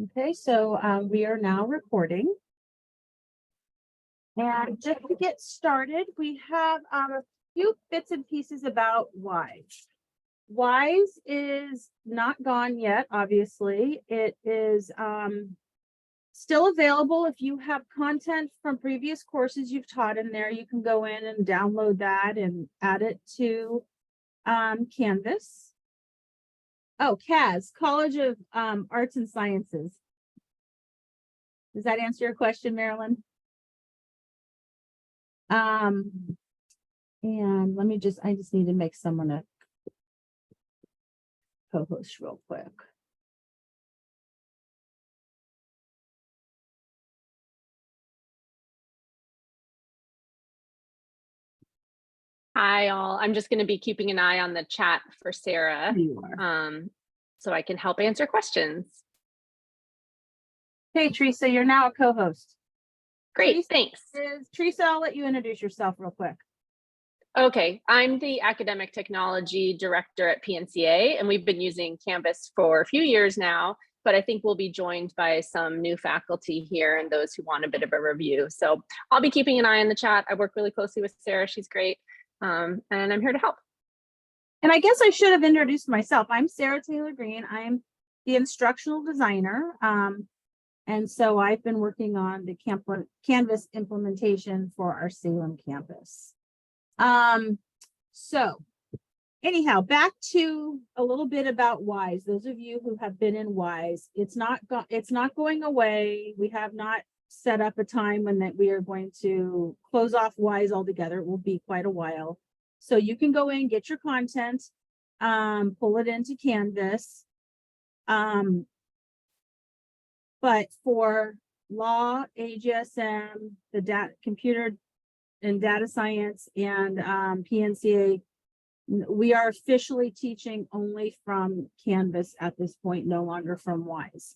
Okay, so we are now recording. And just to get started, we have a few bits and pieces about WISE. WISE is not gone yet, obviously. It is still available. If you have content from previous courses you've taught in there, you can go in and download that and add it to Canvas. Oh, CAS, College of Arts and Sciences. Does that answer your question, Marilyn? And I just need to make someone a co-host real quick. Hi, all. I'm just going to be keeping an eye on the chat for Sarah, You are. so I can help answer questions. Hey, Teresa, you're now a co-host. Great, Teresa, thanks. Teresa, I'll let you introduce yourself real quick. Okay, I'm the Academic Technology Director at PNCA, and we've been using Canvas for a few years now, but I think we'll be joined by some new faculty here and those who want a bit of a review. So I'll be keeping an eye on the chat. I work really closely with Sarah. She's great. And I'm here to help. And I guess I should have introduced myself. I'm Sarah Taylor Green. I'm the instructional designer. And so I've been working on the Canvas implementation for our Salem campus. So anyhow, back to a little bit about WISE. Those of you who have been in WISE, it's not going away. We have not set up a time when that we are going to close off WISE altogether. It will be quite a while. So you can go in, get your content, pull it into Canvas. But for law, AGSM, the computer and data science, and PNCA, we are officially teaching only from Canvas at this point, no longer from WISE.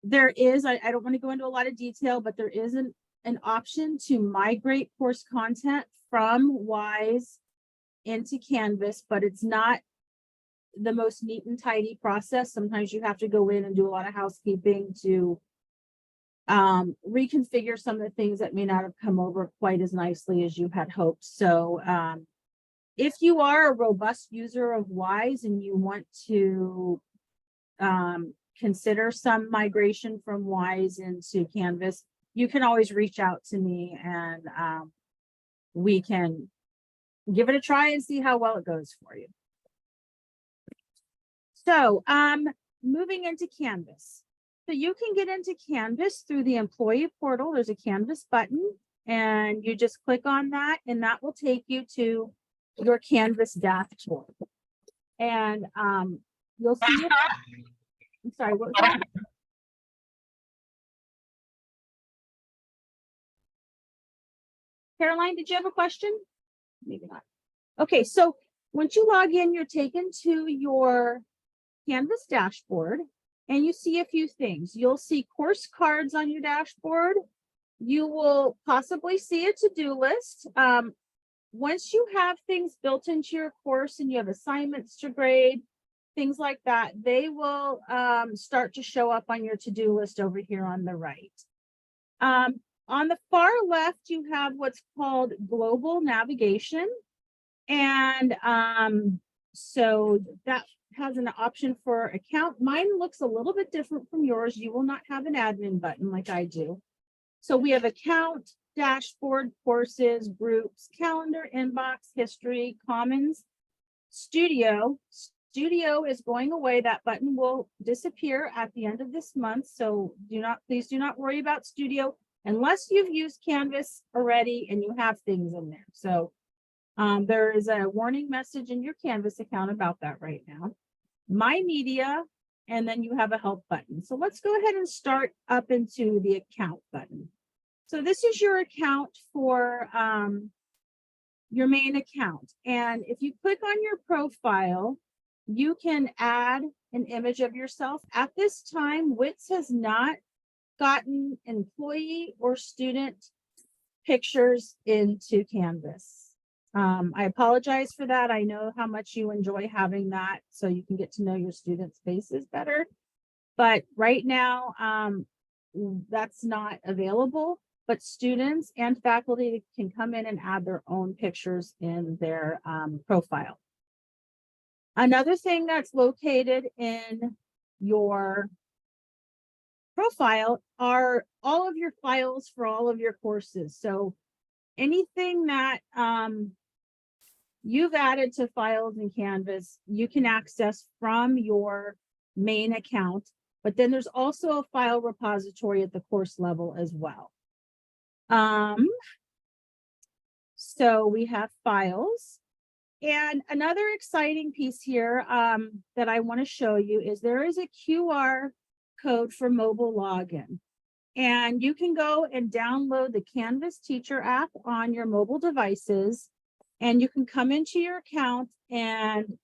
There is, I don't want to go into a lot of detail, but there is an option to migrate course content from WISE into Canvas, but it's not the most neat and tidy process. Sometimes you have to go in and do a lot of housekeeping to reconfigure some of the things that may not have come over quite as nicely as you had hoped. So if you are a robust user of WISE and you want to consider some migration from WISE into Canvas, you can always reach out to me and we can give it a try and see how well it goes for you. So moving into Canvas. So you can get into Canvas through the employee portal. There's a Canvas button and you just click on that and that will take you to your Canvas dashboard. And you'll see, I'm sorry, what was that? Caroline, did you have a question? Maybe not. Okay, so once you log in, you're taken to your Canvas dashboard and you see a few things. You'll see course cards on your dashboard. You will possibly see a to-do list. Once you have things built into your course and you have assignments to grade, things like that, they will start to show up on your to-do list over here on the right. On the far left, you have what's called global navigation. And so that has an option for account. Mine looks a little bit different from yours. You will not have an admin button like I do. So we have account, dashboard, courses, groups, calendar, inbox, history, commons, studio. Studio is going away. That button will disappear at the end of this month. So please do not worry about studio unless you've used Canvas already and you have things in there. So there is a warning message in your Canvas account about that right now. My Media, and then you have a help button. So let's go ahead and start up into the account button. So this is your account for your main account. And if you click on your profile, you can add an image of yourself. At this time, WITS has not gotten employee or student pictures into Canvas. I apologize for that. I know how much you enjoy having that so you can get to know your students' faces better. But right now, that's not available, but students and faculty can come in and add their own pictures in their profile. Another thing that's located in your profile are all of your files for all of your courses. So anything that you've added to files in Canvas, you can access from your main account, but then there's also a file repository at the course level as well. So we have files. And another exciting piece here that I want to show you is there is a QR code for mobile login. And you can go and download the Canvas Teacher app on your mobile devices, and you can come into your account and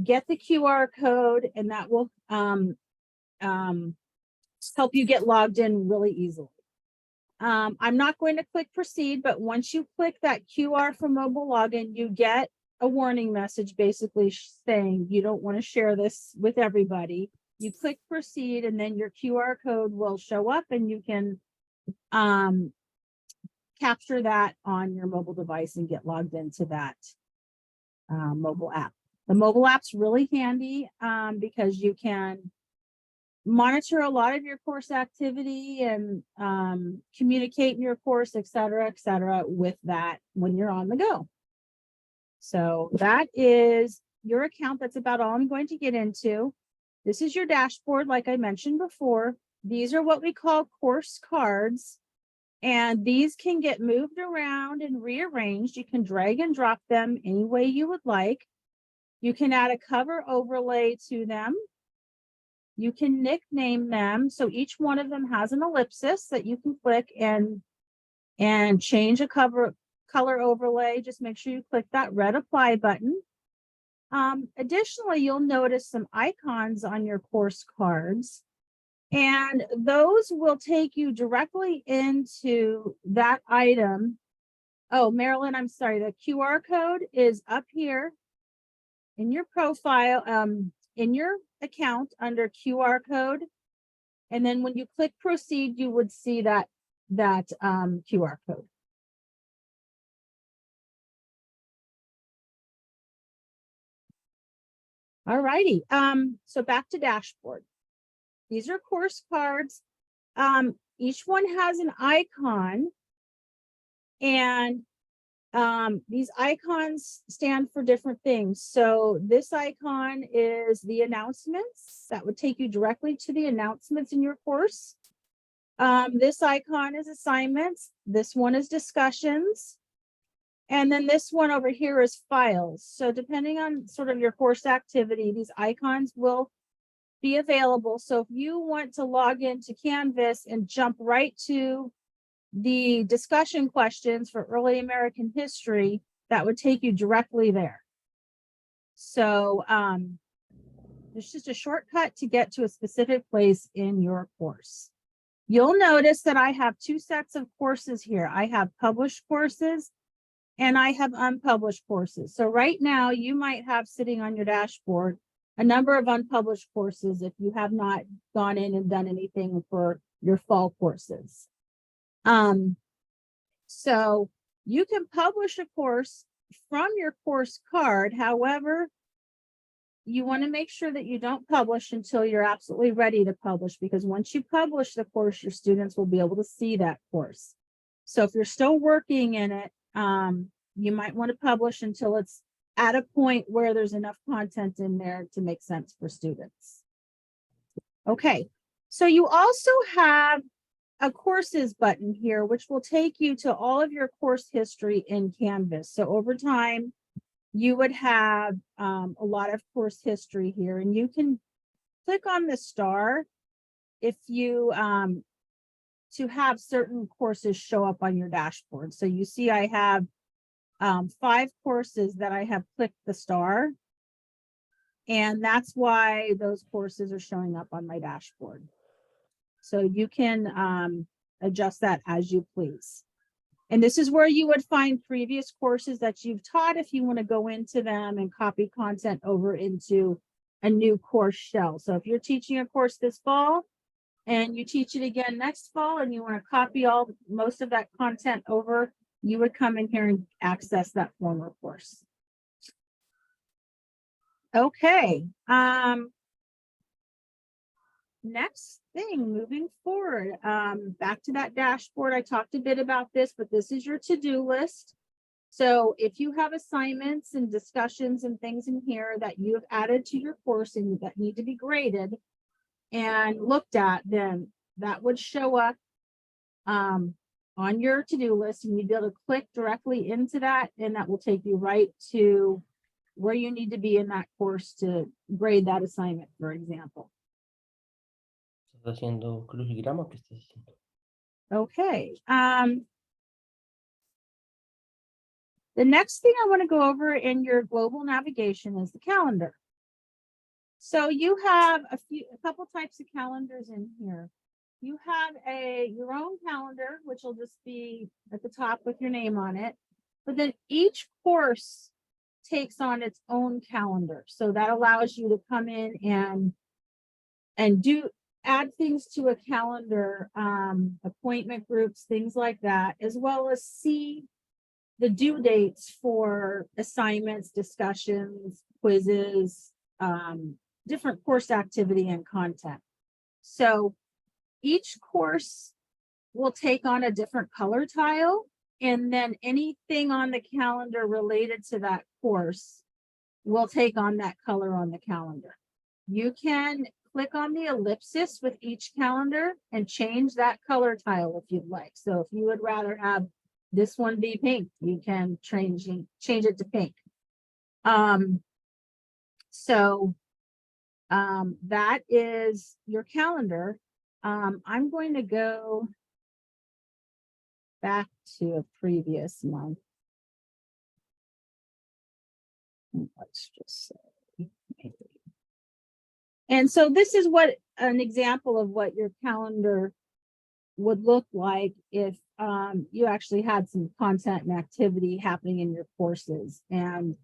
get the QR code, and that will help you get logged in really easily. I'm not going to click proceed, but once you click that QR for mobile login, you get a warning message basically saying you don't want to share this with everybody. You click proceed, and then your QR code will show up, and you can capture that on your mobile device and get logged into that mobile app. The mobile app's really handy because you can monitor a lot of your course activity and communicate in your course, et cetera, with that when you're on the go. So that is your account. That's about all I'm going to get into. This is your dashboard, like I mentioned before. These are what we call course cards, and these can get moved around and rearranged. You can drag and drop them any way you would like. You can add a cover overlay to them. You can nickname them. So each one of them has an ellipsis that you can click and change a color overlay. Just make sure you click that red apply button. Additionally, you'll notice some icons on your course cards, and those will take you directly into that item. Oh, Marilyn, I'm sorry. The QR code is up here in your profile, in your account under QR code. And then when you click proceed, you would see that QR code. All righty. So back to dashboard. These are course cards. Each one has an icon, and these icons stand for different things. So this icon is the announcements. That would take you directly to the announcements in your course. This icon is assignments. This one is discussions. And then this one over here is files. So depending on sort of your course activity, these icons will be available. So if you want to log into Canvas and jump right to the discussion questions for early American history, that would take you directly there. So there's just a shortcut to get to a specific place in your course. You'll notice that I have two sets of courses here. I have published courses and I have unpublished courses. So right now you might have sitting on your dashboard a number of unpublished courses if you have not gone in and done anything for your fall courses. So you can publish a course from your course card. However, you want to make sure that you don't publish until you're absolutely ready to publish, because once you publish the course, your students will be able to see that course. So if you're still working in it, you might want to publish until it's at a point where there's enough content in there to make sense for students. Okay, so you also have a courses button here, which will take you to all of your course history in Canvas. So over time, you would have a lot of course history here, and you can click on the star if you to have certain courses show up on your dashboard. So you see I have 5 courses that I have clicked the star, and that's why those courses are showing up on my dashboard. So you can adjust that as you please. And this is where you would find previous courses that you've taught if you want to go into them and copy content over into a new course shell. So if you're teaching a course this fall and you teach it again next fall and you want to copy most of that content over, you would come in here and access that former course. Okay. Next thing, moving forward, back to that dashboard. I talked a bit about this, but this is your to-do list. So if you have assignments and discussions and things in here that you have added to your course and that need to be graded and looked at, then that would show up on your to-do list, and you'd be able to click directly into that, and that will take you right to where you need to be in that course to grade that assignment, for example. ¿Estás haciendo crucigrama o qué estás haciendo? Okay. The next thing I want to go over in your global navigation is the calendar. So you have a couple types of calendars in here. You have your own calendar, which will just be at the top with your name on it. But then each course takes on its own calendar. So that allows you to come in and add things to a calendar, appointment groups, things like that, as well as see the due dates for assignments, discussions, quizzes, different course activity and content. So each course will take on a different color tile, and then anything on the calendar related to that course will take on that color on the calendar. You can click on the ellipsis with each calendar and change that color tile if you'd like. So if you would rather have this one be pink, you can change it to pink. That is your calendar. I'm going to go back to a previous month. Let's just say maybe. And so this is what an example of what your calendar would look like if you actually had some content and activity happening in your courses. And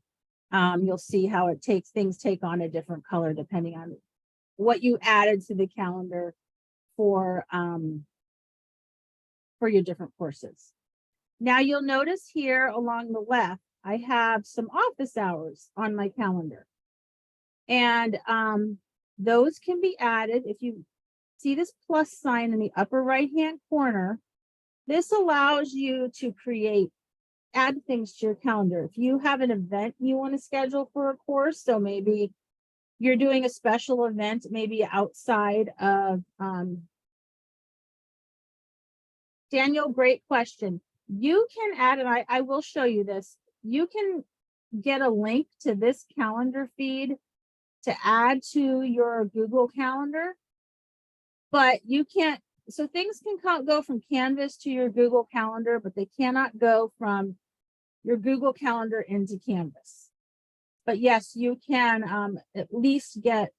you'll see how things take on a different color depending on what you added to the calendar for your different courses. Now you'll notice here along the left, I have some office hours on my calendar. And those can be added. If you see this plus sign in the upper right-hand corner, this allows you to add things to your calendar. If you have an event you want to schedule for a course, so maybe you're doing a special event, maybe outside of, Daniel, great question. You can add, and I will show you this, you can get a link to this calendar feed to add to your Google Calendar, but you can't, so things can go from Canvas to your Google Calendar, but they cannot go from your Google Calendar into Canvas. But yes, you can at least get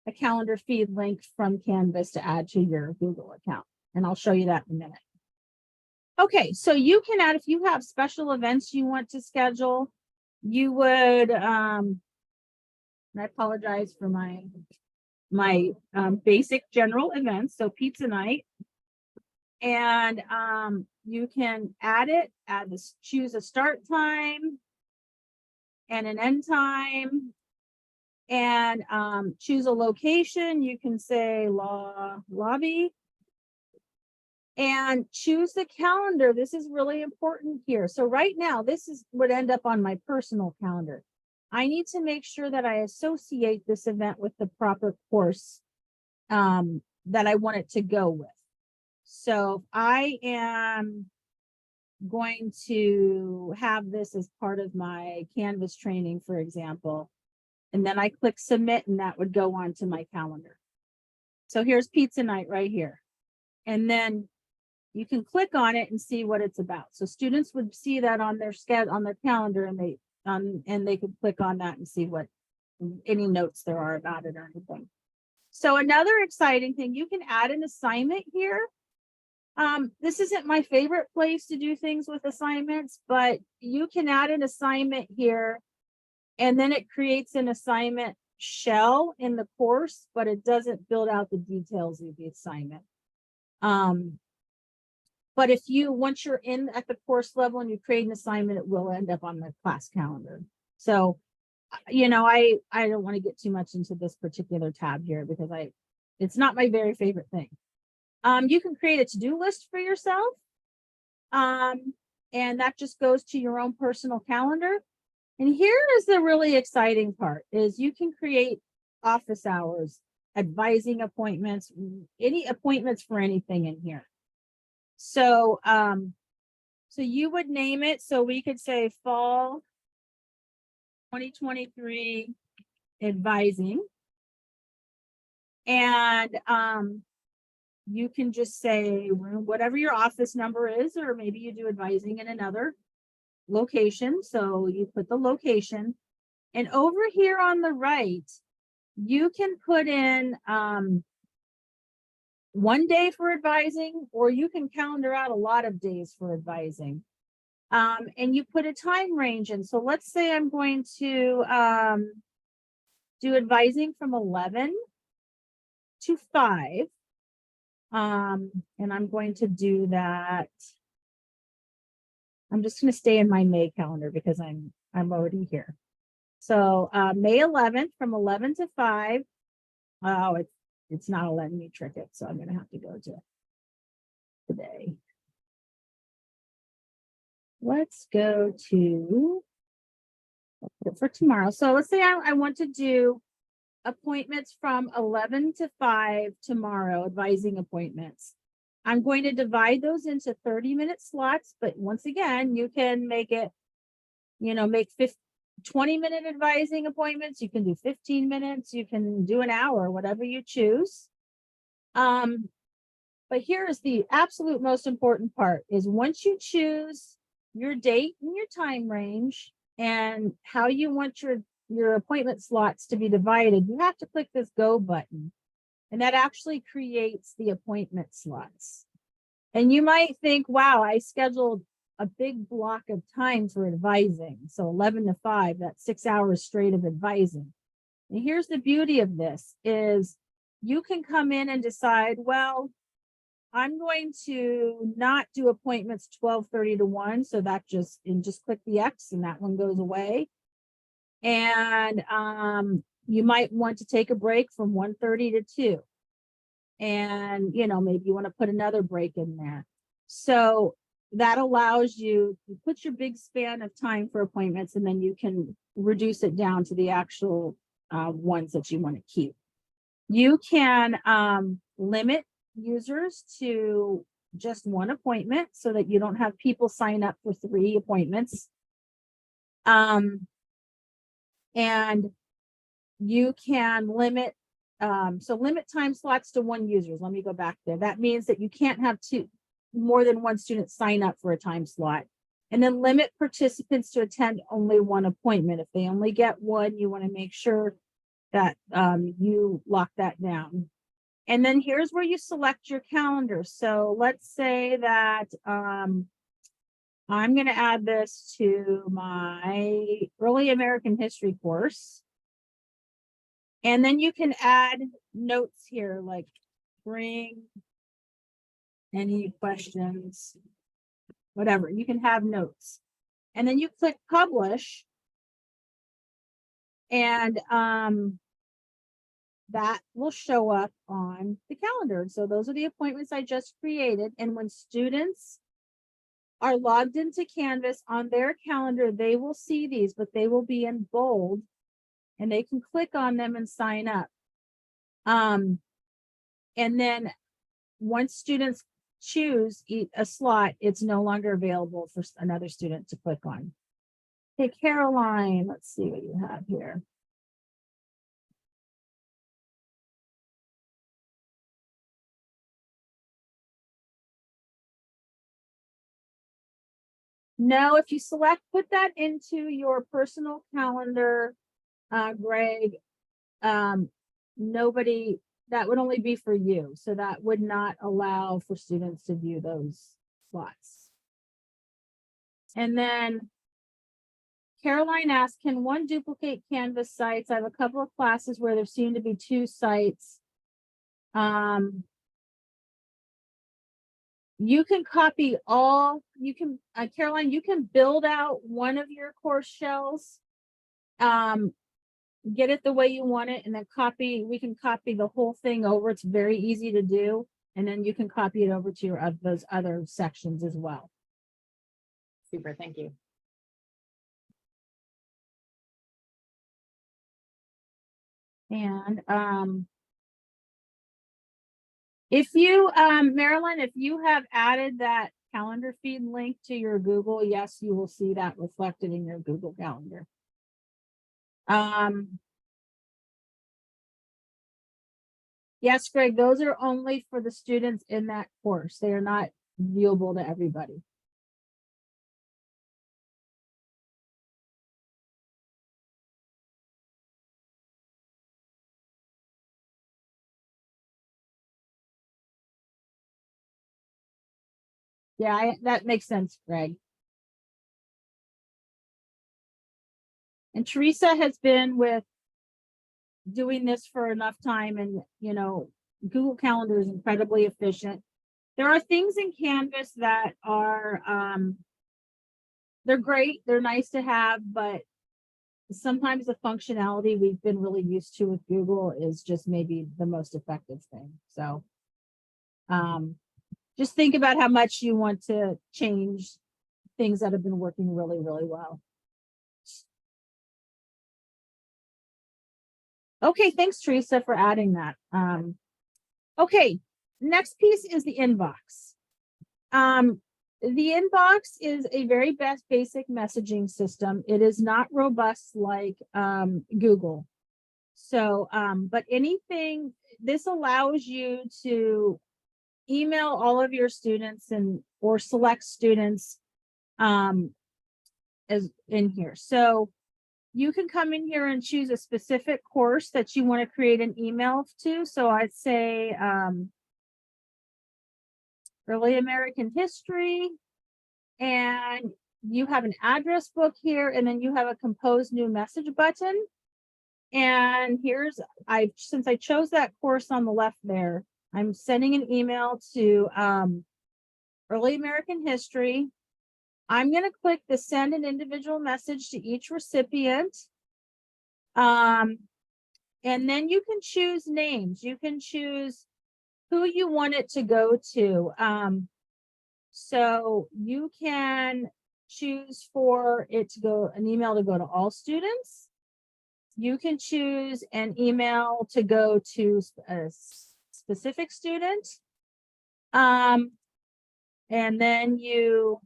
a calendar feed link from Canvas to add to your Google account. And I'll show you that in a minute. Okay, so you can add, if you have special events you want to schedule, you would, and I apologize for my basic general events, so pizza night. And you can add it, choose a start time and an end time, and choose a location. You can say lobby, and choose the calendar. This is really important here. So right now, would end up on my personal calendar. I need to make sure that I associate this event with the proper course that I want it to go with. So I am going to have this as part of my Canvas training, for example, and then I click submit, and that would go on to my calendar. So here's pizza night right here. And then you can click on it and see what it's about. So students would see that on their calendar, and they could click on that and see what any notes there are about it or anything. So another exciting thing, you can add an assignment here This isn't my favorite place to do things with assignments, but you can add an assignment here and then it creates an assignment shell in the course, but it doesn't build out the details of the assignment. But if you, once you're in at the course level and you create an assignment, it will end up on the class calendar. So, you know, I don't want to get too much into this particular tab here because it's not my very favorite thing. You can create a to-do list for yourself. And that just goes to your own personal calendar. And here is the really exciting part is you can create office hours, advising appointments, any appointments for anything in here. So, so you would name it. So we could say fall 2023 advising. And, you can just say whatever your office number is, or maybe you do advising in another location. So you put the location, and over here on the right, you can put in one day for advising, or you can calendar out a lot of days for advising. And you put a time range in. So let's say I'm going to do advising from 11 to 5. And I'm going to do that. I'm just going to stay in my May calendar because I'm already here. So May 11th from 11 to 5. Oh, it's not letting me trick it, so I'm going to have to go to today. Let's go to for tomorrow. So let's say I want to do appointments from 11 to 5 tomorrow, advising appointments. I'm going to divide those into 30-minute slots, but once again, you can make it, you know, make 20-minute advising appointments. You can do 15 minutes, you can do an hour, whatever you choose. But here is the absolute most important part is once you choose your date and your time range and how you want your appointment slots to be divided, you have to click this go button, and that actually creates the appointment slots. And you might think, wow, I scheduled a big block of time for advising. So 11 to 5, that's 6 hours straight of advising. And here's the beauty of this is you can come in and decide, well, I'm going to not do appointments 12:30 to 1. So that just click the X and that one goes away. And you might want to take a break from 1:30 to 2. And, you know, maybe you want to put another break in there. So that allows you to put your big span of time for appointments, and then you can reduce it down to the actual ones that you want to keep. You can limit users to just one appointment so that you don't have people sign up for 3 appointments. And you can limit, so limit time slots to 1 user. Let me go back there. That means that you can't have more than 1 student sign up for a time slot. And then limit participants to attend only 1 appointment. If they only get 1, you want to make sure that you lock that down. And then here's where you select your calendar. So let's say that I'm going to add this to my early American history course. And then you can add notes here, like bring any questions, whatever. You can have notes. And then you click publish. And that will show up on the calendar. So those are the appointments I just created. And when students are logged into Canvas on their calendar, they will see these, but they will be in bold and they can click on them and sign up. And then once students choose a slot, it's no longer available for another student to click on. Okay, Caroline, let's see what you have here. No, if you put that into your personal calendar, Greg, nobody that would only be for you. So that would not allow for students to view those slots. And then Caroline asked, can one duplicate Canvas sites? I have a couple of classes where there seem to be 2 sites. You can copy all, you can, Caroline, you can build out one of your course shells, get it the way you want it, and then we can copy the whole thing over. It's very easy to do. And then you can copy it over to your those other sections as well. Super, thank you. And if you, Marilyn, if you have added that calendar feed link to your Google, yes, you will see that reflected in your Google Calendar. Yes, Greg, those are only for the students in that course. They are not viewable to everybody. Yeah, that makes sense, Greg. And Teresa has been with doing this for enough time, and you know, Google Calendar is incredibly efficient. There are things in Canvas that are they're great, they're nice to have, but sometimes the functionality we've been really used to with Google is just maybe the most effective thing. So just think about how much you want to change things that have been working really, really well. Okay, thanks, Teresa, for adding that. Okay, next piece is the inbox. The inbox is a very basic messaging system. It is not robust like Google. So, but anything, this allows you to email all of your students or select students as in here. So you can come in here and choose a specific course that you want to create an email to. So I'd say Early American History, and you have an address book here, and then you have a compose new message button. And here's, since I chose that course on the left there, I'm sending an email to Early American History. I'm going to click the send an individual message to each recipient. And then you can choose names. You can choose who you want it to go to. So you can choose for it to go, an email to go to all students. You can choose an email to go to a specific student. And then you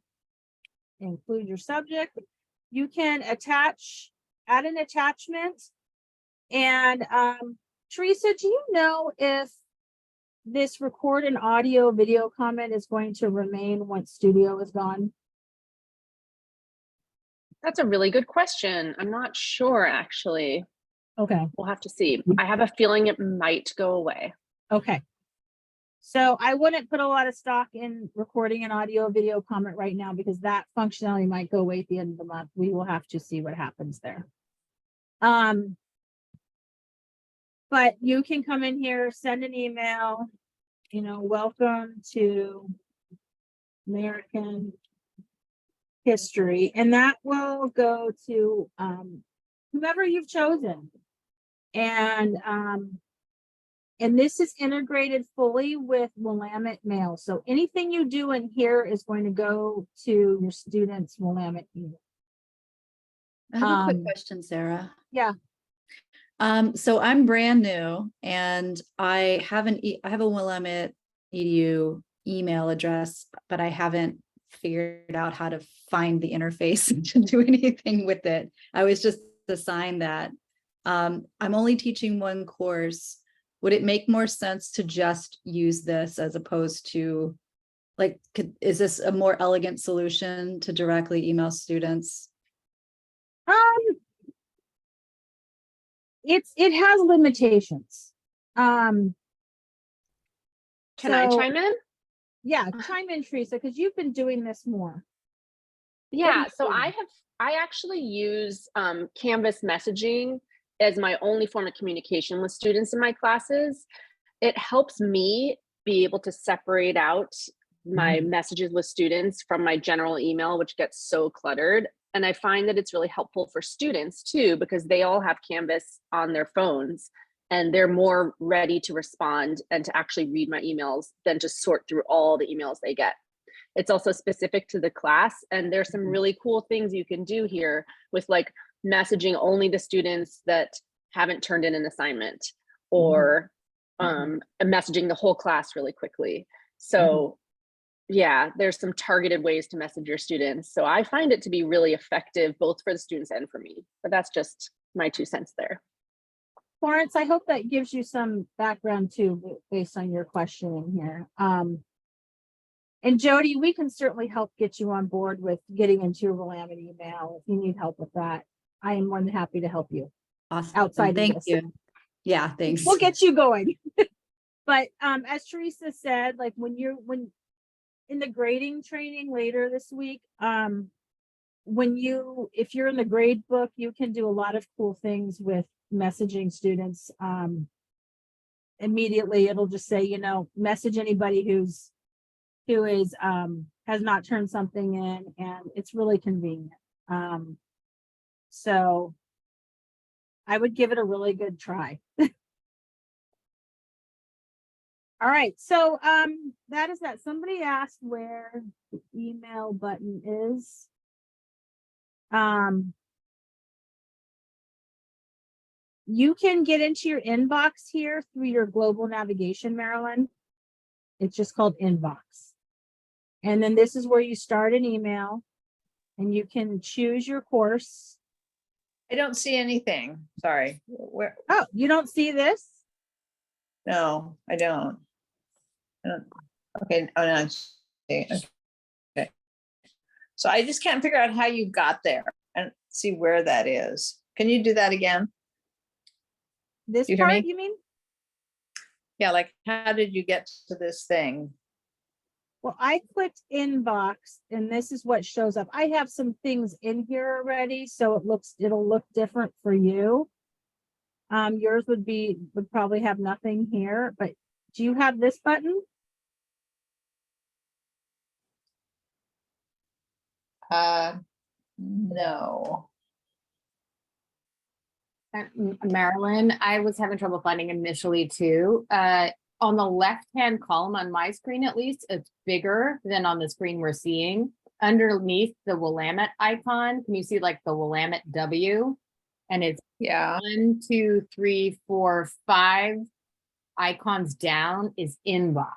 include your subject. You can add an attachment. And Teresa, do you know if this record an audio video comment is going to remain once Studio is gone? That's a really good question. I'm not sure, actually. Okay. We'll have to see. I have a feeling it might go away. Okay. So I wouldn't put a lot of stock in recording an audio video comment right now, because that functionality might go away at the end of the month. We will have to see what happens there. But you can come in here, send an email, you know, welcome to American History, and that will go to whomever you've chosen. And this is integrated fully with Willamette Mail. So anything you do in here is going to go to your students' Willamette email. I have a quick question, Sarah. Yeah. So I'm brand new, and I have a Willamette EDU email address, but I haven't figured out how to find the interface to do anything with it. I was just assigned that. I'm only teaching one course. Would it make more sense to just use this as opposed to, like, is this a more elegant solution to directly email students? It has limitations. Can I So, chime in? Yeah, chime in, Teresa, because you've been doing this more. Yeah, so doing? I actually use Canvas messaging as my only form of communication with students in my classes. It helps me be able to separate out my messages with students from my general email, which gets so cluttered. And I find that it's really helpful for students too, because they all have Canvas on their phones and they're more ready to respond and to actually read my emails than to sort through all the emails they get. It's also specific to the class, and there's some really cool things you can do here with like messaging only the students that haven't turned in an assignment, or messaging the whole class really quickly. So yeah, there's some targeted ways to message your students. So I find it to be really effective, both for the students and for me. But that's just my 2 cents there. Florence, I hope that gives you some background too, based on your questioning here. And Jody, we can certainly help get you on board with getting into your Willamette email if you need help with that. I am more than happy to help you. Awesome. Outside of Thank this. you. Yeah, thanks. We'll get you going. But as Teresa said, like when in the grading training later this week, if you're in the grade book, you can do a lot of cool things with messaging students. Immediately it'll just say, message anybody who has not turned something in, and it's really convenient. So I would give it a really good try. All right, so that is that. Somebody asked where the email button is. You can get into your inbox here through your global navigation, Marilyn. It's just called inbox. And then this is where you start an email and you can choose your course. I don't see anything. Sorry. Where? Oh, you don't see this? No, I don't. Okay. Oh, no. I see. Okay. So I just can't figure out how you got there and see where that is. Can you do that again? This You hear part, me? you mean? Yeah. Like, how did you get to this thing? Well, I clicked inbox and this is what shows up. I have some things in here already, so it'll look different for you. Yours would probably have nothing here, but do you have this button? No. Marilyn, I was having trouble finding initially too. On the left-hand column on my screen, at least, it's bigger than on the screen we're seeing. Underneath the Willamette icon, can you see like the Willamette W? And it's Yeah. 1, 2, 3, 4, 5 icons down is inbox.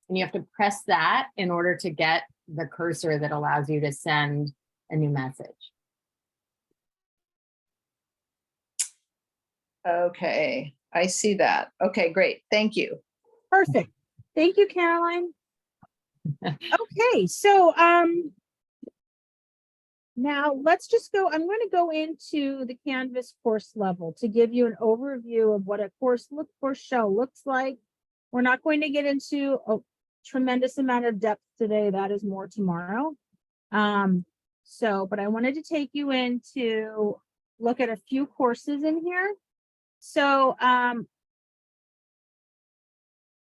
And you have to press that in order to get the cursor that allows you to send a new message. Okay. I see that. Okay, great. Thank you. Perfect. Thank you, Caroline. Okay, so now let's just go. I'm going to go into the Canvas course level to give you an overview of what a course shell looks like. We're not going to get into a tremendous amount of depth today. That is more tomorrow. But I wanted to take you in to look at a few courses in here. So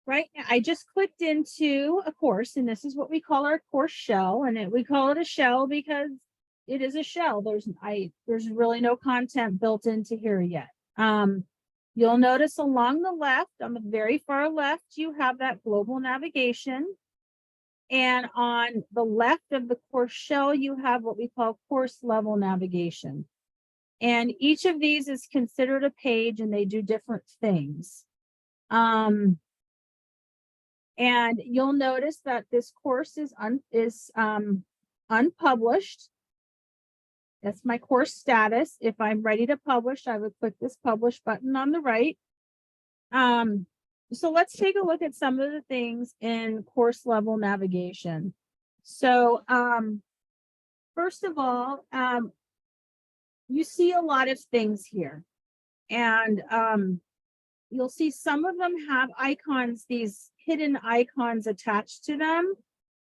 right now, I just clicked into a course, and this is what we call our course shell. And we call it a shell because it is a shell. There's really no content built into here yet. You'll notice along the left, on the very far left, you have that global navigation. And on the left of the course shell, you have what we call course level navigation. And each of these is considered a page, and they do different things. And you'll notice that this course is unpublished. That's my course status. If I'm ready to publish, I would click this publish button on the right. So let's take a look at some of the things in course level navigation. So first of all, you see a lot of things here. And you'll see some of them have icons, these hidden icons attached to them.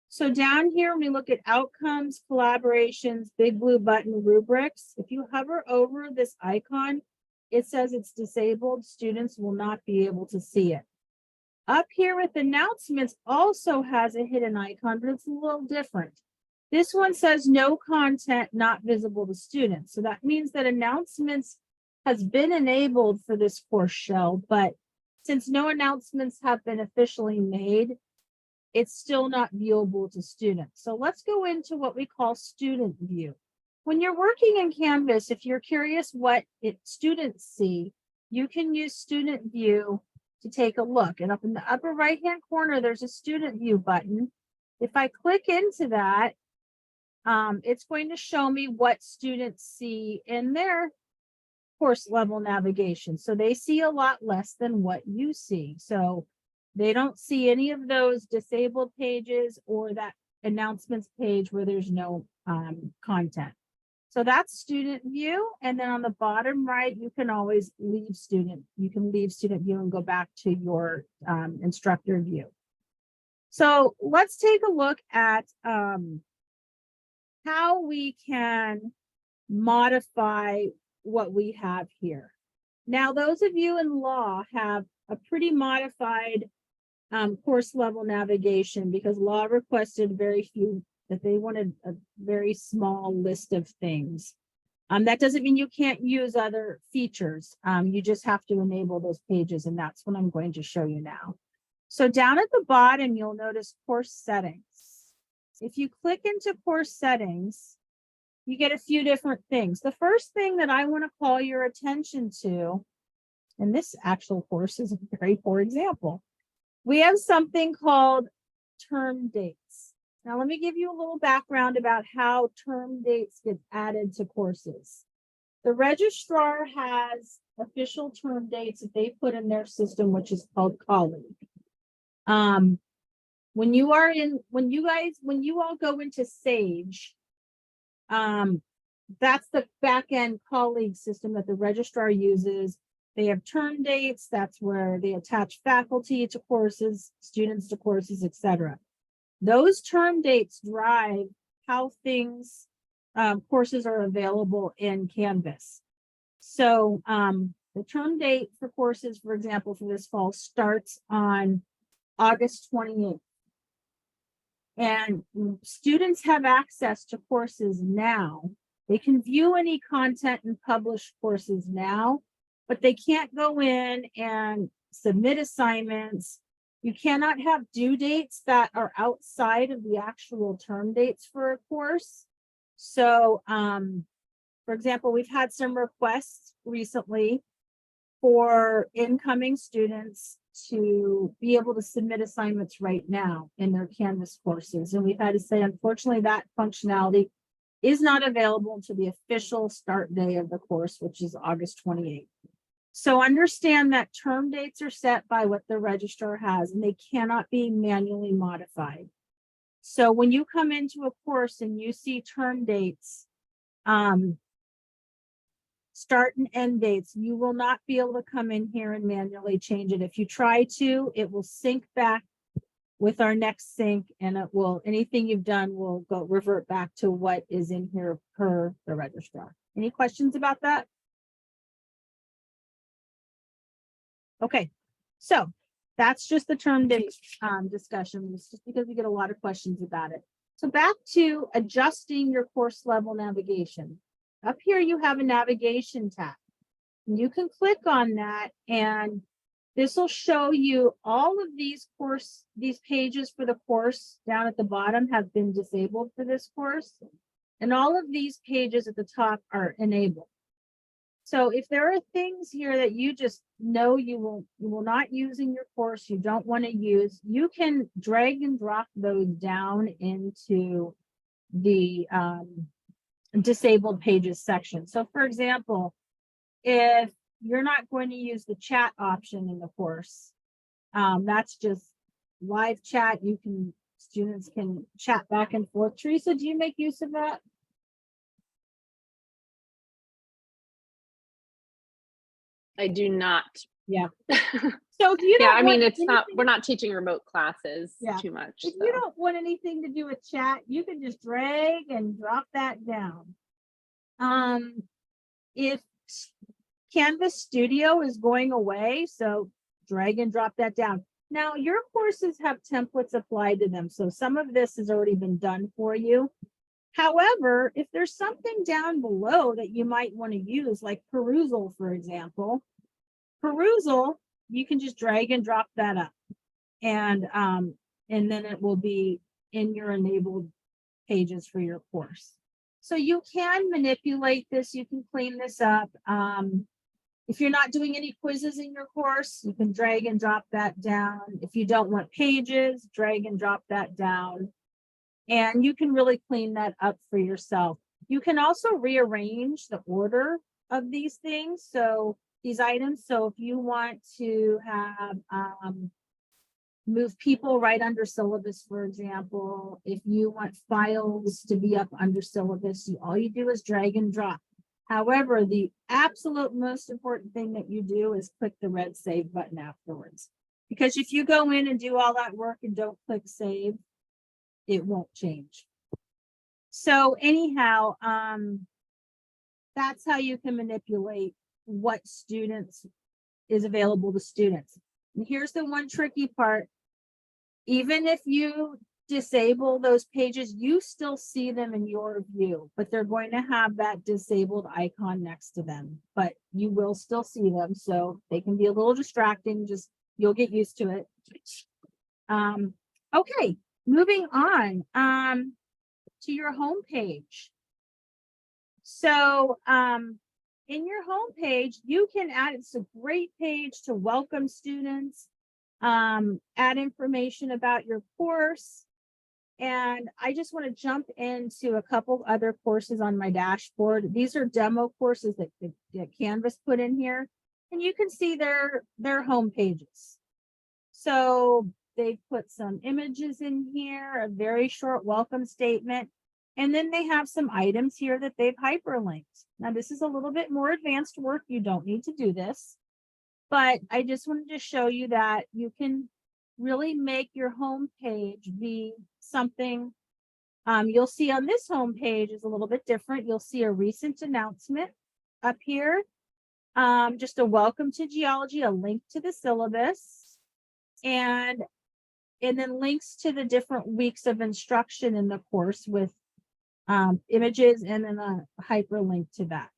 So down here, when we look at outcomes, collaborations, big blue button, rubrics, if you hover over this icon, it says it's disabled. Students will not be able to see it. Up here with announcements also has a hidden icon, but it's a little different. This one says no content not visible to students. So that means that announcements has been enabled for this course shell, but since no announcements have been officially made, it's still not viewable to students. So let's go into what we call student view. When you're working in Canvas, if you're curious what students see, you can use student view to take a look. And up in the upper right-hand corner, there's a student view button. If I click into that, it's going to show me what students see in their course level navigation. So they see a lot less than what you see. So they don't see any of those disabled pages or that announcements page where there's no content. So that's student view. And then on the bottom right, you can always leave student. You can leave student view and go back to your instructor view. So let's take a look at how we can modify what we have here. Now, those of you in law have a pretty modified course level navigation because law requested very few, that they wanted a very small list of things. That doesn't mean you can't use other features. You just have to enable those pages, and that's what I'm going to show you now. So down at the bottom, you'll notice course settings. If you click into course settings, you get a few different things. The first thing that I want to call your attention to, and this actual course is a very poor example, we have something called term dates. Now, let me give you a little background about how term dates get added to courses. The registrar has official term dates that they put in their system, which is called colleague. When you all go into Sage, that's the back-end colleague system that the registrar uses. They have term dates. That's where they attach faculty to courses, students to courses, etc. Those term dates drive how things, courses are available in Canvas. So the term date for courses, for example, for this fall starts on August 28th. And students have access to courses now. They can view any content and publish courses now, but they can't go in and submit assignments. You cannot have due dates that are outside of the actual term dates for a course. So, for example, we've had some requests recently for incoming students to be able to submit assignments right now in their Canvas courses. And we've had to say, unfortunately, that functionality is not available to the official start day of the course, which is August 28th. So understand that term dates are set by what the registrar has, and they cannot be manually modified. So when you come into a course and you see term dates, start and end dates, you will not be able to come in here and manually change it. If you try to, it will sync back with our next sync, and it will, anything you've done will go revert back to what is in here per the registrar. Any questions about that? Okay, so that's just the term date discussion. It's just because we get a lot of questions about it. So back to adjusting your course level navigation. Up here, you have a navigation tab. You can click on that, and this will show you all of these pages for the course down at the bottom have been disabled for this course. And all of these pages at the top are enabled. So if there are things here that you just know you will not use in your course, you don't want to use, you can drag and drop those down into the disabled pages section. So for example, if you're not going to use the chat option in the course, that's just live chat. Students can chat back and forth. Teresa, do you make use of that? I do not Yeah. So if you Yeah, don't I mean, want it's not, anything- we're not teaching remote classes Yeah. too much. If So. you don't want anything to do with chat, you can just drag and drop that down. If Canvas Studio is going away, so drag and drop that down. Now, your courses have templates applied to them, so some of this has already been done for you. However, if there's something down below that you might want to use, like Perusal, for example, Perusal, you can just drag and drop that up. And then it will be in your enabled pages for your course. So you can manipulate this, you can clean this up. If you're not doing any quizzes in your course, you can drag and drop that down. If you don't want pages, drag and drop that down. And you can really clean that up for yourself. You can also rearrange the order of these things. So these items. So if you want to have move people right under syllabus, for example, if you want files to be up under syllabus, all you do is drag and drop. However, the absolute most important thing that you do is click the red save button afterwards. Because if you go in and do all that work and don't click save, it won't change. So anyhow, that's how you can manipulate what students is available to students. And here's the one tricky part. Even if you disable those pages, you still see them in your view, but they're going to have that disabled icon next to them, but you will still see them. So they can be a little distracting, just you'll get used to it. Okay, moving on to your home page. So in your home page, you can add, it's a great page to welcome students, add information about your course. And I just want to jump into a couple other courses on my dashboard. These are demo courses that Canvas put in here, and you can see their home pages. So they put some images in here, a very short welcome statement, and then they have some items here that they've hyperlinked. Now, this is a little bit more advanced work. You don't need to do this, but I just wanted to show you that you can really make your home page be something. You'll see on this home page is a little bit different. You'll see a recent announcement up here. Just a welcome to geology, a link to the syllabus, and then links to the different weeks of instruction in the course with images and then a hyperlink to that.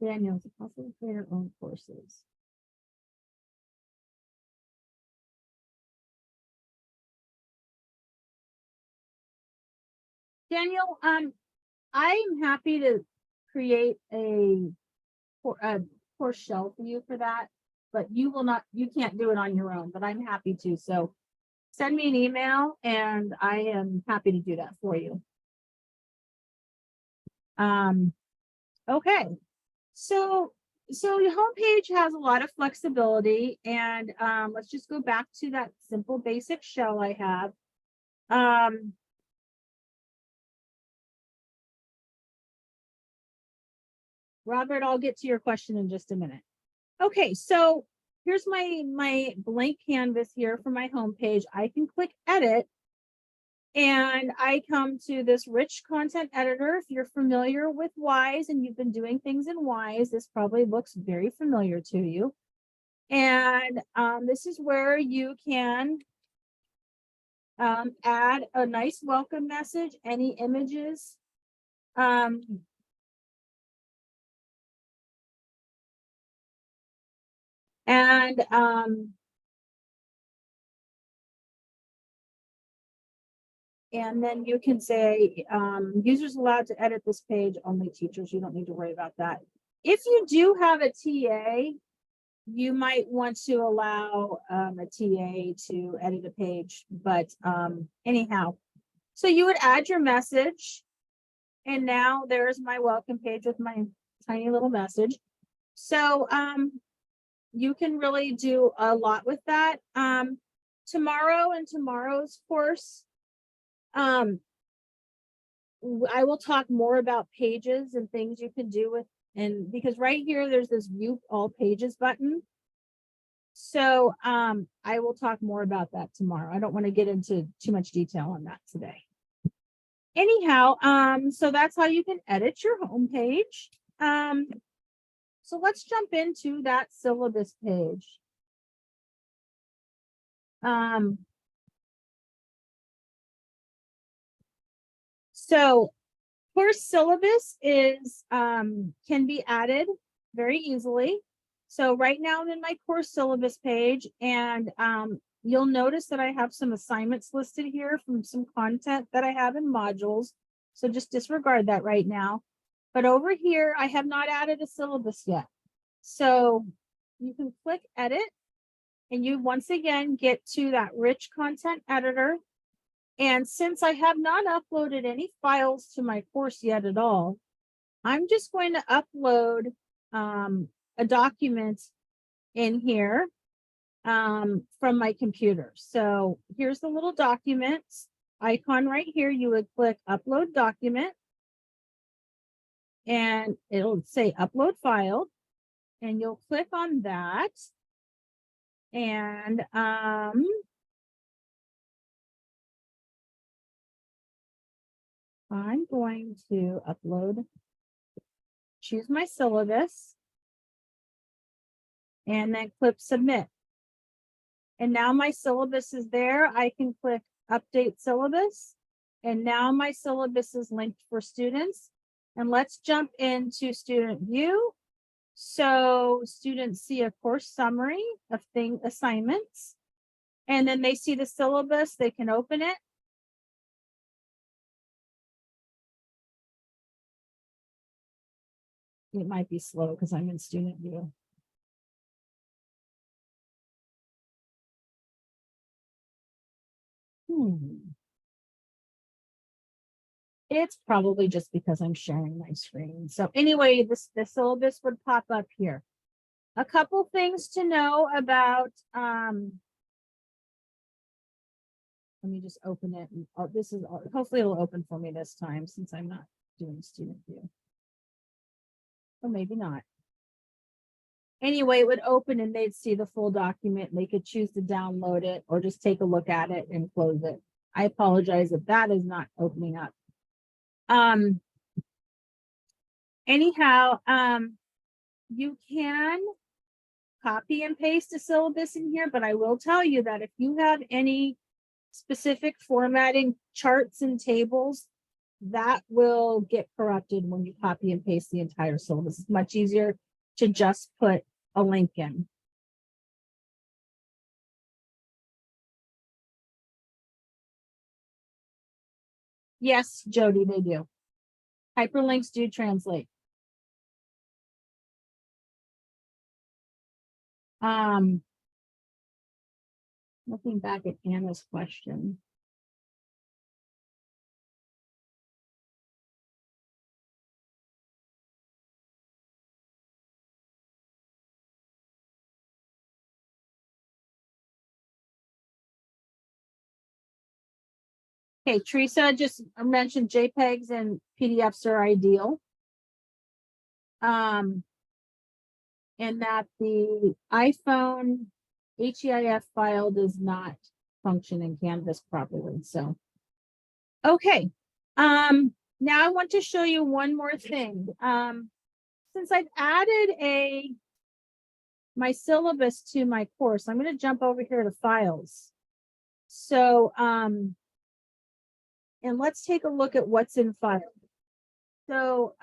Daniel's also create our own courses. Daniel, I'm happy to create a course shell for you for that, but you can't do it on your own, but I'm happy to. So send me an email and I am happy to do that for you. Okay. So your homepage has a lot of flexibility, and let's just go back to that simple basic shell I have. Robert, I'll get to your question in just a minute. Okay, so here's my blank canvas here for my homepage. I can click edit and I come to this rich content editor. If you're familiar with WISE and you've been doing things in WISE, this probably looks very familiar to you. And this is where you can add a nice welcome message, any images. And then you can say, users allowed to edit this page, only teachers. You don't need to worry about that. If you do have a TA, you might want to allow a TA to edit a page, but anyhow, so you would add your message. And now there's my welcome page with my tiny little message. So you can really do a lot with that. Tomorrow in tomorrow's course, I will talk more about pages and things you can do with, and because right here there's this view all pages button. So I will talk more about that tomorrow. I don't want to get into too much detail on that today. Anyhow, so that's how you can edit your homepage. So let's jump into that syllabus page. So course syllabus is can be added very easily. So right now I'm in my course syllabus page, and you'll notice that I have some assignments listed here from some content that I have in modules. So just disregard that right now. But over here, I have not added a syllabus yet. So you can click edit, and you once again get to that rich content editor. And since I have not uploaded any files to my course yet at all, I'm just going to upload a document in here from my computer. So here's the little documents icon right here. You would click upload document, and it'll say upload file, and you'll click on that. And I'm going to upload, choose my syllabus, and then click submit. And now my syllabus is there. I can click update syllabus. And now my syllabus is linked for students. And let's jump into student view. So students see a course summary of assignments. And then they see the syllabus, they can open it. It might be slow because I'm in student view. It's probably just because I'm sharing my screen. So anyway, the syllabus would pop up here. A couple things to know about, let me just open it. And, this is, hopefully it'll open for me this time since I'm not doing student view. Or maybe not. Anyway, it would open and they'd see the full document. And they could choose to download it or just take a look at it and close it. I apologize if that is not opening up. Anyhow, you can copy and paste a syllabus in here, but I will tell you that if you have any specific formatting charts and tables, that will get corrupted when you copy and paste the entire syllabus. It's much easier to just put a link in. Yes, Jody, they do. Hyperlinks do translate. Looking back at Anna's question. Okay, Teresa just mentioned JPEGs and PDFs are ideal. And that the iPhone HEIF file does not function in Canvas properly. So, okay. Now I want to show you one more thing. Since I've added my syllabus to my course, I'm going to jump over here to files. So, and let's take a look at what's in files. So,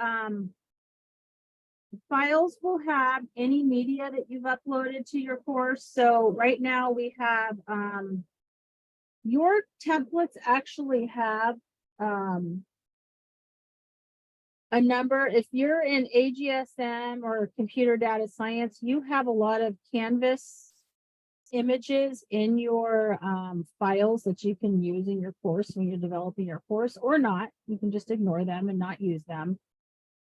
files will have any media that you've uploaded to your course. So right now we have, your templates actually have a number. If you're in AGSM or computer data science, you have a lot of Canvas images in your files that you can use in your course when you're developing your course, or not. You can just ignore them and not use them.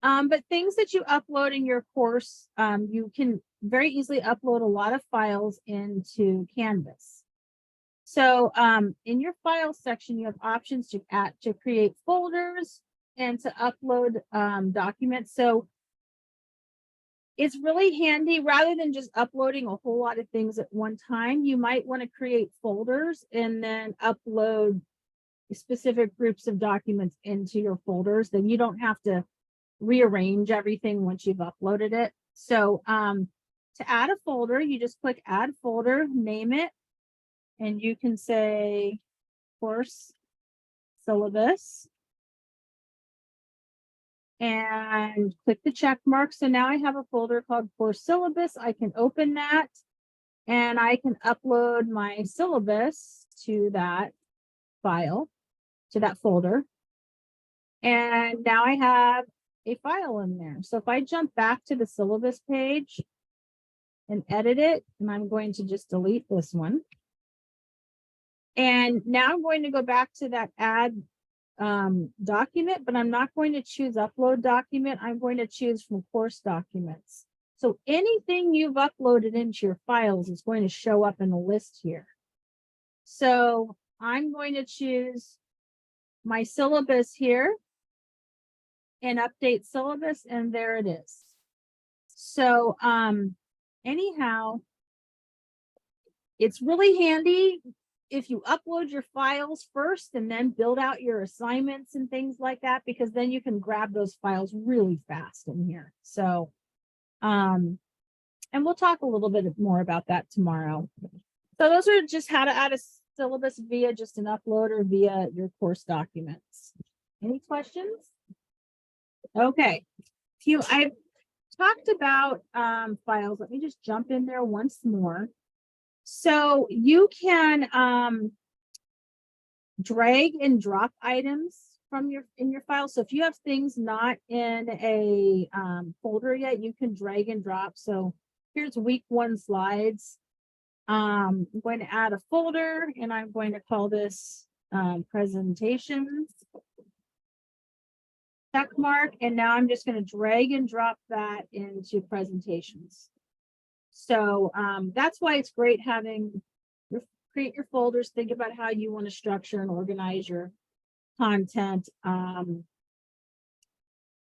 But things that you upload in your course, you can very easily upload a lot of files into Canvas. So in your file section, you have options to create folders and to upload documents. So it's really handy rather than just uploading a whole lot of things at one time. You might want to create folders and then upload specific groups of documents into your folders. Then you don't have to rearrange everything once you've uploaded it. So to add a folder, you just click add folder, name it, and you can say course syllabus. And click the check mark. So now I have a folder called course syllabus. I can open that and I can upload my syllabus to that file, to that folder. And now I have a file in there. So if I jump back to the syllabus page and edit it, and I'm going to just delete this one. And now I'm going to go back to that add document, but I'm not going to choose upload document. I'm going to choose from course documents. So anything you've uploaded into your files is going to show up in the list here. So I'm going to choose my syllabus here and update syllabus, and there it is. So anyhow, it's really handy if you upload your files first and then build out your assignments and things like that, because then you can grab those files really fast in here. So, and we'll talk a little bit more about that tomorrow. So those are just how to add a syllabus via just an upload or via your course documents. Any questions? Okay. I've talked about files. Let me just jump in there once more. So you can drag and drop items from in your file. So if you have things not in a folder yet, you can drag and drop. So here's week 1 slides. I'm going to add a folder and I'm going to call this presentations. Check mark, and now I'm just going to drag and drop that into presentations. So that's why it's great having create your folders, think about how you want to structure and organize your content. And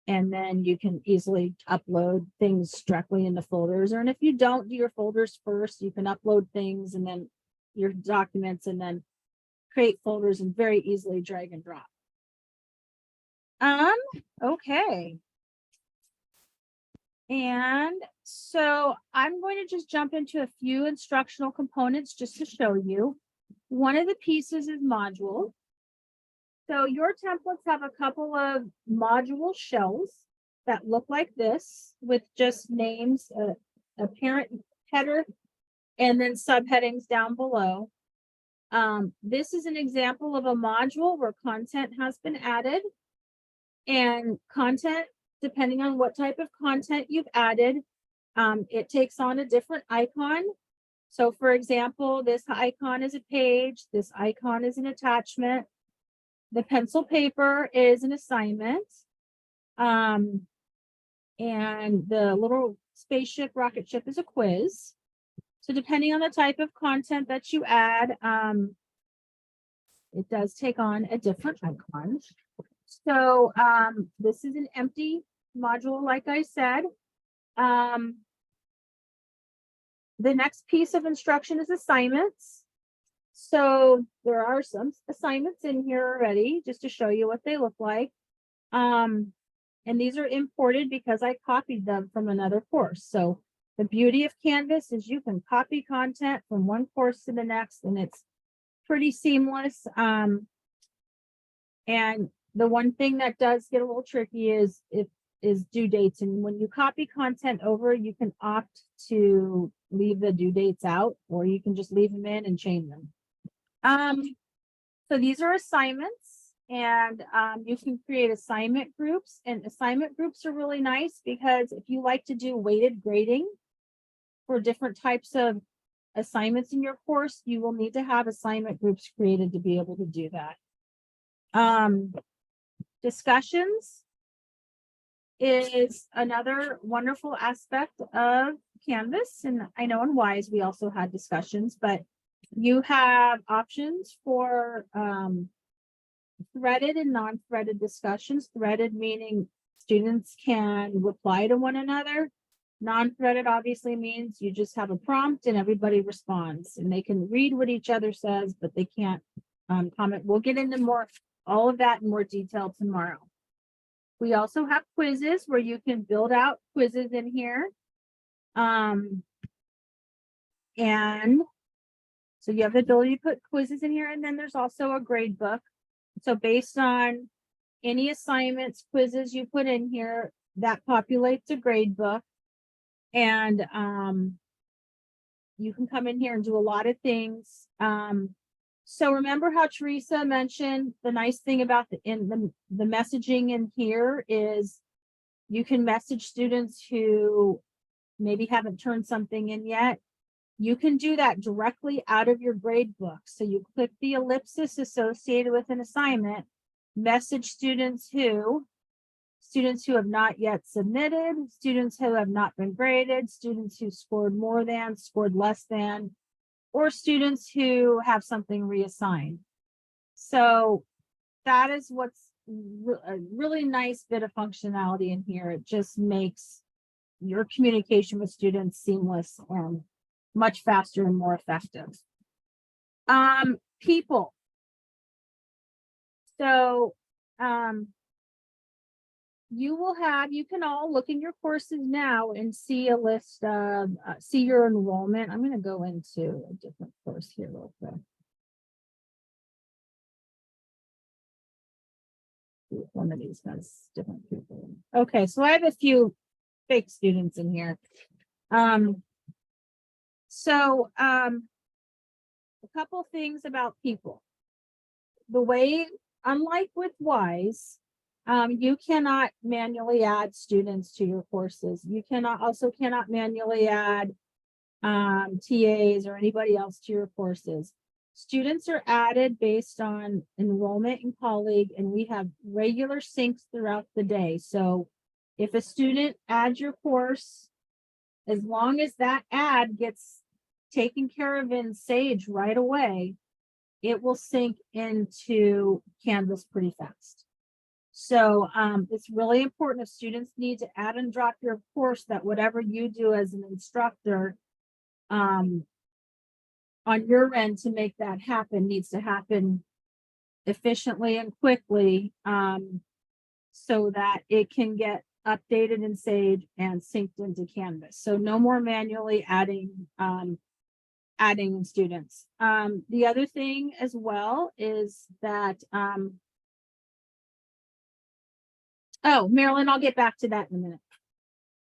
then you can easily upload things directly into folders. And if you don't do your folders first, you can upload things and then your documents and then create folders and very easily drag and drop. Okay. And so I'm going to just jump into a few instructional components just to show you. One of the pieces is module. So your templates have a couple of module shells that look like this with just names, a parent header, and then subheadings down below. This is an example of a module where content has been added, and content, depending on what type of content you've added, it takes on a different icon. So for example, this icon is a page, this icon is an attachment, the pencil paper is an assignment, and the little spaceship rocket ship is a quiz. So depending on the type of content that you add, it does take on a different icon. So this is an empty module, like I said. The next piece of instruction is assignments. So there are some assignments in here already, just to show you what they look like. And these are imported because I copied them from another course. So the beauty of Canvas is you can copy content from one course to the next, and it's pretty seamless. And the one thing that does get a little tricky is due dates. And when you copy content over, you can opt to leave the due dates out, or you can just leave them in and chain them. So these are assignments, and you can create assignment groups, and assignment groups are really nice because if you like to do weighted grading for different types of assignments in your course, you will need to have assignment groups created to be able to do that. Discussions is another wonderful aspect of Canvas, and I know in WISE we also had discussions, but you have options for threaded and non-threaded discussions. Threaded meaning students can reply to one another, Non-threaded obviously means you just have a prompt and everybody responds and they can read what each other says, but they can't comment. We'll get into all of that in more detail tomorrow. We also have quizzes where you can build out quizzes in here. And so you have the ability to put quizzes in here, and then there's also a grade book. So based on any assignments, quizzes you put in here, that populates a grade book. And you can come in here and do a lot of things. So remember how Teresa mentioned the nice thing about the messaging in here is you can message students who maybe haven't turned something in yet. You can do that directly out of your grade book. So you click the ellipsis associated with an assignment, message students who have not yet submitted, students who have not been graded, students who scored more than, scored less than, or students who have something reassigned. So that is what's a really nice bit of functionality in here. It just makes your communication with students seamless and much faster and more effective. People. So you can all look in your courses now and see a list of, see your enrollment. I'm going to go into a different course here real quick. One of these has different people. Okay, so I have a few fake students in here. A couple things about people. The way, unlike with WISE, you cannot manually add students to your courses. You cannot manually add TAs or anybody else to your courses. Students are added based on enrollment and colleague, and we have regular syncs throughout the day. So if a student adds your course, as long as that ad gets taken care of in Sage right away, it will sync into Canvas pretty fast. So it's really important if students need to add and drop your course, that whatever you do as an instructor on your end to make that happen needs to happen efficiently and quickly so that it can get updated in Sage and synced into Canvas. So no more manually adding students. The other thing as well is that oh, Marilyn, I'll get back to that in a minute.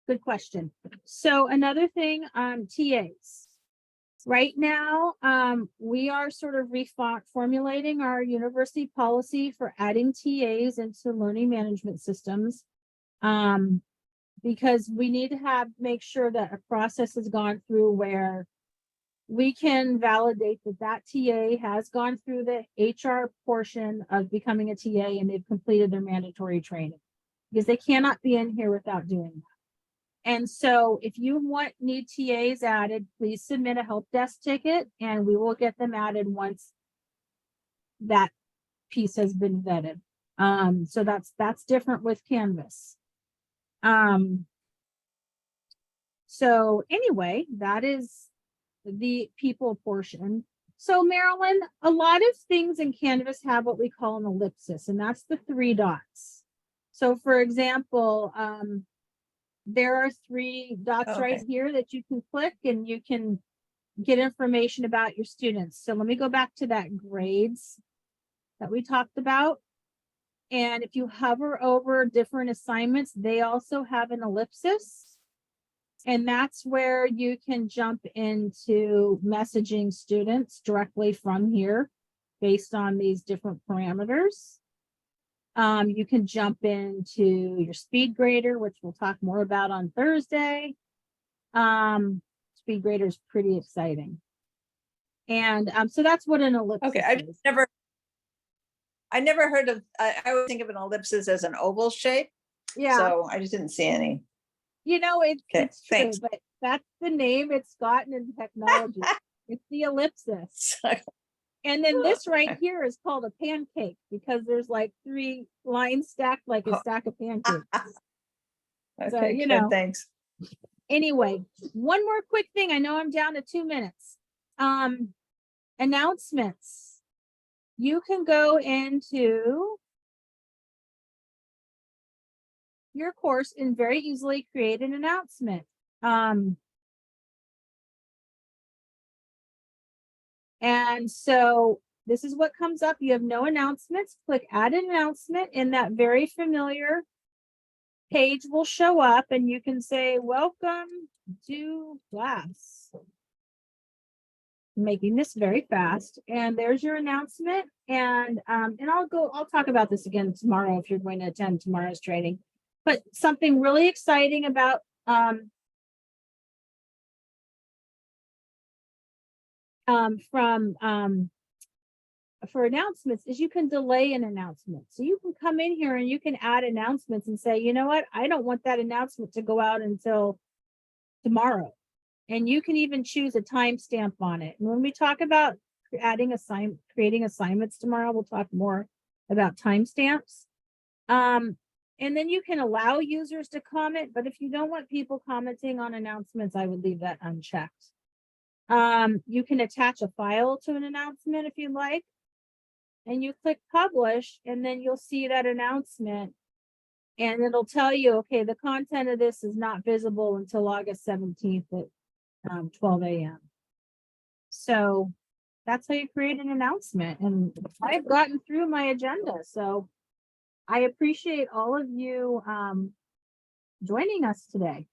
Good question. So another thing, TAs. Right now, we are sort of reformulating our university policy for adding TAs into learning management systems because we need to make sure that a process has gone through where we can validate that TA has gone through the HR portion of becoming a TA and they've completed their mandatory training, because they cannot be in here without doing that. And so if you need TAs added, please submit a help desk ticket and we will get them added once that piece has been vetted. So that's different with Canvas. So anyway, that is the people portion. So Marilyn, a lot of things in Canvas have what we call an ellipsis, and that's the 3 dots. So for example, there are 3 dots right here that you can click and you can get information about your students. So let me go back to that grades that we talked about. And if you hover over different assignments, they also have an ellipsis. And that's where you can jump into messaging students directly from here based on these different parameters. You can jump into your speed grader, which we'll talk more about on Thursday. Speed grader is pretty exciting. And so that's what an ellipsis is. I never heard of, I would think of an ellipsis as an oval shape. Yeah. So I just didn't see any. You know, it's true, thanks. but that's the name it's gotten in technology. It's the ellipsis. And then this right here is called a pancake because there's like 3 lines stacked like a stack of pancakes. Okay, So, you good, know. thanks. Anyway, one more quick thing. I know I'm down to 2 minutes. Announcements. You can go into your course and very easily create an announcement. And so this is what comes up. You have no announcements. Click add an announcement, and that very familiar page will show up, and you can say, welcome to class. Making this very fast, and there's your announcement. And I'll talk about this again tomorrow if you're going to attend tomorrow's training. But something really exciting about for announcements is you can delay an announcement. So you can come in here and you can add announcements and say, you know what, I don't want that announcement to go out until tomorrow. And you can even choose a timestamp on it. And when we talk about creating assignments tomorrow, we'll talk more about timestamps. And then you can allow users to comment, but if you don't want people commenting on announcements, I would leave that unchecked. You can attach a file to an announcement if you like, and you click publish, and then you'll see that announcement, and it'll tell you, okay, the content of this is not visible until August 17th at 12 a.m. So that's how you create an announcement. And I've gotten through my agenda, so I appreciate all of you joining us today.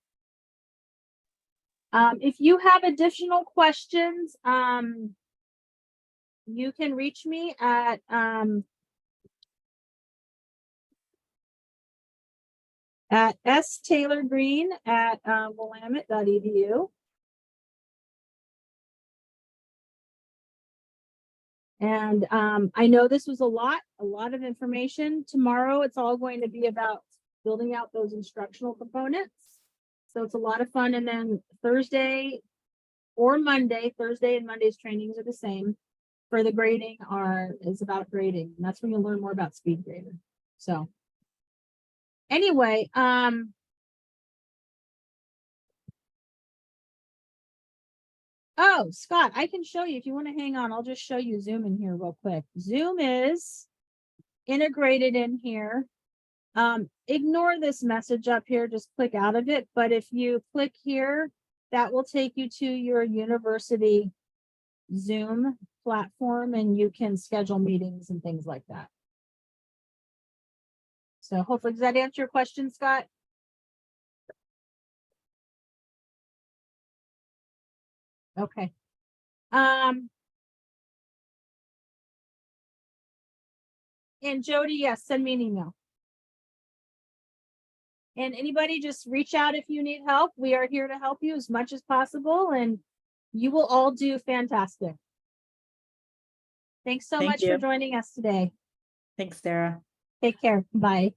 If you have additional questions, you can reach me at staylorgreen@willamette.edu. And I know this was a lot of information. Tomorrow, it's all going to be about building out those instructional components. So it's a lot of fun. And then Thursday or Monday, Thursday and Monday's trainings are the same. For the grading is about grading. And that's when you'll learn more about speed grader. So anyway, oh, Scott, I can show you if you want to hang on. I'll just show you Zoom in here real quick. Zoom is integrated in here. Ignore this message up here, just click out of it. But if you click here, that will take you to your university Zoom platform, and you can schedule meetings and things like that. So hopefully, does that answer your question, Scott? Okay. And Jody, yes, send me an email. And anybody, just reach out if you need help. We are here to help you as much as possible, and you will all do fantastic. Thanks so Thank much for you. joining us today. Thanks, Sarah. Take care. Bye.